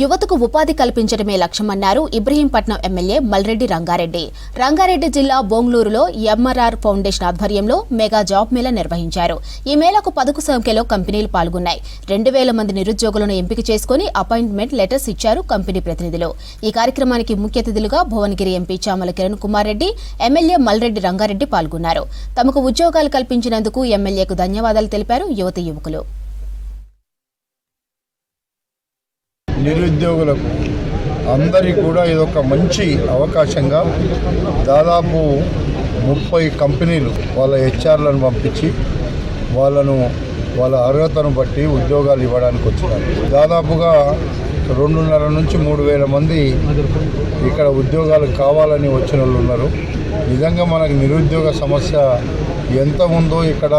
యువతకు ఉపాధి కల్పించడమే లక్ష్యమన్నారు ఇబ్రహీంపట్నం ఎమ్మెల్యే మల్రెడ్డి రంగారెడ్డి. రంగారెడ్డి జిల్లా బొంగళూరులో ఎంఆర్ఆర్ ఫౌండేషన్ ఆధ్వర్యంలో మెగా జాబ్ మేళా నిర్వహించారు. ఈ మేళాకు 10 సంఖ్యలో కంపెనీలు పాల్గొన్నాయి. 2000 మంది నిరుద్యోగులను ఎంపిక చేసుకుని అపాయింట్మెంట్ లెటర్స్ ఇచ్చారు కంపెనీ ప్రతినిధులు. ఈ కార్యక్రమానికి ముఖ్య అతిథులుగా భువనగిరి ఎంపీ చామల కిరణ్ కుమార్ రెడ్డి, ఎమ్మెల్యే మల్రెడ్డి రంగారెడ్డి పాల్గొన్నారు. తమకు ఉద్యోగాలు కల్పించినందుకు ఎమ్మెల్యేకు ధన్యవాదాలు తెలిపారు యువకులు. నిరుద్యోగులకు అందరికీ కూడా ఇదొక మంచి అవకాశంగా దాదాపు 30 కంపెనీలు వాళ్ళ హెచ్ఆర్లను పంపించి వాళ్ళ అర్హతను బట్టి ఉద్యోగాలు ఇవ్వడానికి వచ్చినారు. దాదాపుగా 2.5 నుంచి 3,000 మంది ఇక్కడ ఉద్యోగాలు కావాలని వచ్చిన వాళ్ళు ఉన్నారు. నిజంగా మనకు నిరుద్యోగ సమస్య ఎంత ఉందో ఇక్కడ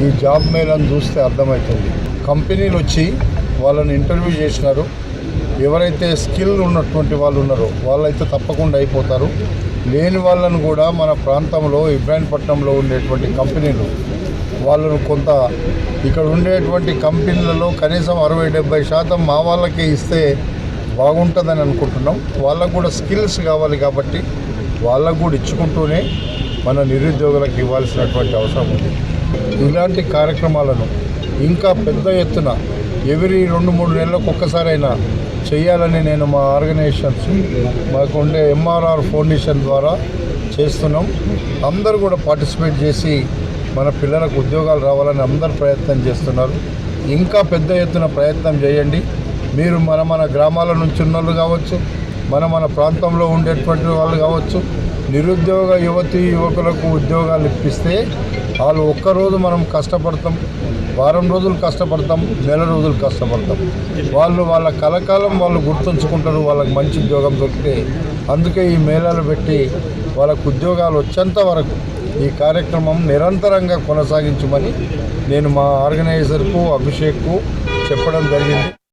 ఈ జాబ్ మేళను చూస్తే అర్థమవుతుంది. కంపెనీలు వచ్చి వాళ్ళని ఇంటర్వ్యూ చేసినారు. ఎవరైతే స్కిల్ ఉన్నటువంటి వాళ్ళు ఉన్నారో వాళ్ళైతే తప్పకుండా అయిపోతారు. లేని వాళ్ళను కూడా మన ప్రాంతంలో ఇబ్రాహీంపట్నంలో ఉండేటువంటి కంపెనీలు వాళ్ళను కొంత ఇక్కడ ఉండేటువంటి కంపెనీలలో కనీసం 60-70% మా వాళ్ళకే ఇస్తే బాగుంటుందని అనుకుంటున్నాం. వాళ్ళకు కూడా స్కిల్స్ కావాలి కాబట్టి వాళ్ళకు కూడా ఇచ్చుకుంటూనే మన నిరుద్యోగులకు ఇవ్వాల్సినటువంటి అవసరం ఉంది. ఇలాంటి కార్యక్రమాలను ఇంకా పెద్ద ఎత్తున ఎవ్రీ 2-3 నెలలకు ఒక్కసారైనా చేయాలని నేను మా ఆర్గనైజేషన్స్ మాకు ఉండే ఎంఆర్ఆర్ ఫౌండేషన్ ద్వారా చేస్తున్నాం. అందరూ కూడా పార్టిసిపేట్ చేసి మన పిల్లలకు ఉద్యోగాలు రావాలని అందరూ ప్రయత్నం చేస్తున్నారు. ఇంకా పెద్ద ఎత్తున ప్రయత్నం చేయండి. మీరు మన గ్రామాల నుంచి ఉన్నోళ్ళు కావచ్చు, మన ప్రాంతంలో ఉండేటువంటి వాళ్ళు కావచ్చు, నిరుద్యోగ యువకులకు ఉద్యోగాలు ఇప్పిస్తే వాళ్ళు ఒక్కరోజు మనం కష్టపడతాం, వారం రోజులు కష్టపడతాం, నెల రోజులు కష్టపడతాం. వాళ్ళ కలకాలం వాళ్ళు గుర్తుంచుకుంటారు. వాళ్ళకి మంచి ఉద్యోగం దొరికితే అందుకే ఈ మేళాలు పెట్టి వాళ్ళకు ఉద్యోగాలు వచ్చేంత వరకు ఈ కార్యక్రమం నిరంతరంగా కొనసాగించమని నేను మా ఆర్గనైజర్కు అభిషేక్కు చెప్పడం జరిగింది.